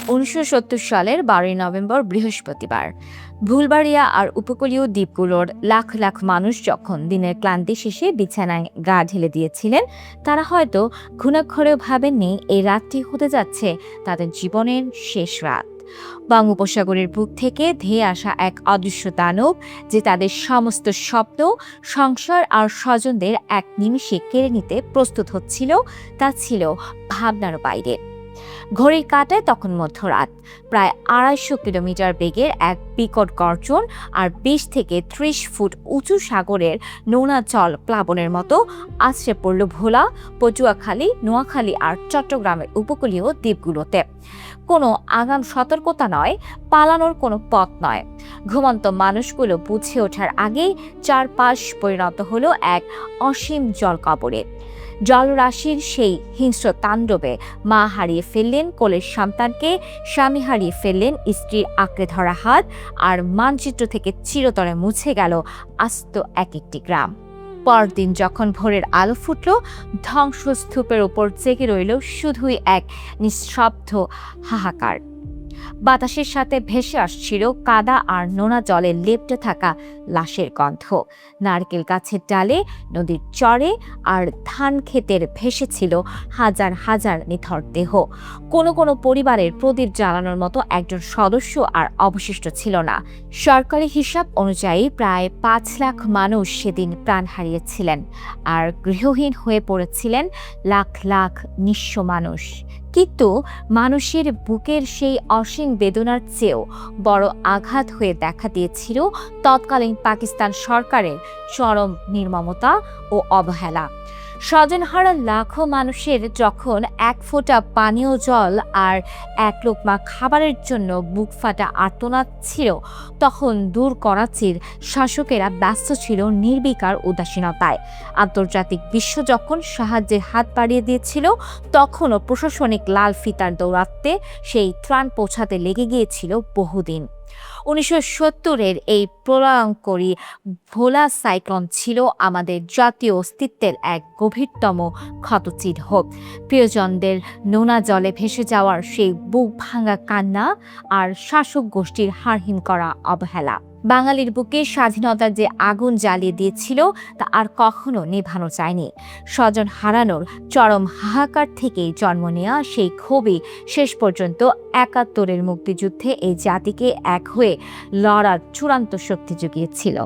1970 সালের 12 নভেম্বর বৃহস্পতিবার ভুলবাড়িয়া আর উপকূলীয় দ্বীপগুলোর লাখ লাখ মানুষ যখন দিনের ক্লান্তি শেষে বিছানায় গা ঢেলে দিয়েছিলেন, তারা হয়তো ঘুণাক্ষরেও ভাবেননি এই রাতটি হতে যাচ্ছে তাদের জীবনের শেষ রাত। বঙ্গোপসাগরের বুক থেকে ধেয়ে আসা এক অদৃশ্য দানব যে তাদের সমস্ত স্বপ্ন, সংসার আর স্বজনদের এক নিমিষে কেড়ে নিতে প্রস্তুত হচ্ছিল, তা ছিল ভাবনার বাইরে। ঘড়ির কাঁটায় তখন মধ্যরাত। প্রায় 250 কিলোমিটার বেগের এক বিকট গর্জন আর 20 থেকে 30 ফুট উঁচু সাগরের নোনা জল প্লাবনের মতো আছড়ে পড়ল ভোলা, পটুয়াখালী, নোয়াখালী আর চট্টগ্রামের উপকূলীয় দ্বীপগুলোতে। কোনো আগাম সতর্কতা নয়, পালানোর কোনো পথ নয়। ঘুমন্ত মানুষগুলো বুঝে ওঠার আগেই চারপাশ পরিণত হলো এক অসীম জলকবরে। জলরাশির সেই হিংস্র তাণ্ডবে মা হারিয়ে ফেললেন কোলের সন্তানকে, স্বামী হারিয়ে ফেললেন স্ত্রীর আঁকড়ে ধরা হাত, আর মানচিত্র থেকে চিরতরে মুছে গেল আস্ত এক একটি গ্রাম। পরদিন যখন ভোরের আলো ফুটল, ধ্বংসস্তূপের ওপর জেগে রইল শুধুই এক নিঃশব্দ হাহাকার। বাতাসের সাথে ভেসে আসছিল কাদা আর নোনা জলে লেপ্টে থাকা লাশের গন্ধ। নারকেল গাছের ডালে, নদীর চরে আর ধান ক্ষেতের ভেসেছিল হাজার হাজার নিথর দেহ। কোনো কোনো পরিবারের প্রদীপ জ্বালানোর মতো একজন সদস্য আর অবশিষ্ট ছিল না। সরকারি হিসাব অনুযায়ী প্রায় 5 লাখ মানুষ সেদিন প্রাণ হারিয়েছিলেন, আর গৃহহীন হয়ে পড়েছিলেন লাখ লাখ নিঃস্ব মানুষ। কিন্তু মানুষের বুকের সেই অসীম বেদনার চেয়েও বড় আঘাত হয়ে দেখা দিয়েছিল তৎকালীন পাকিস্তান সরকারের চরম নির্মমতা ও অবহেলা। স্বজনহারা লাখো মানুষের যখন এক ফোঁটা পানীয় জল আর এক লোকমা খাবারের জন্য বুক ফাটা আর্তনাদ ছিল, তখন দূর করাচির শাসকেরা ব্যস্ত ছিল নির্বিকার উদাসীনতায়। আন্তর্জাতিক বিশ্ব যখন সাহায্যের হাত বাড়িয়ে দিয়েছিল, তখনও প্রশাসনিক লাল ফিতার দৌরাত্মে সেই ত্রাণ পৌঁছাতে লেগে গিয়েছিল বহুদিন। 1970-এর এই প্রলয়ঙ্করী ভোলা সাইক্লোন ছিল আমাদের জাতীয় অস্তিত্বের এক গভীরতম ক্ষতচিহ্ন। প্রিয়জনদের নোনা জলে ভেসে যাওয়ার সেই বুক ভাঙা কান্না আর শাসক গোষ্ঠীর হারহিম করা অবহেলা বাঙালির বুকে স্বাধীনতার যে আগুন জ্বালিয়ে দিয়েছিল, তা আর কখনো নেভানো যায়নি। স্বজন হারানোর চরম হাহাকার থেকেই জন্ম নেওয়া সেই ক্ষোভই শেষ পর্যন্ত 71-এর মুক্তিযুদ্ধে এই জাতিকে এক হয়ে লড়ার চূড়ান্ত শক্তি জুগিয়েছিল।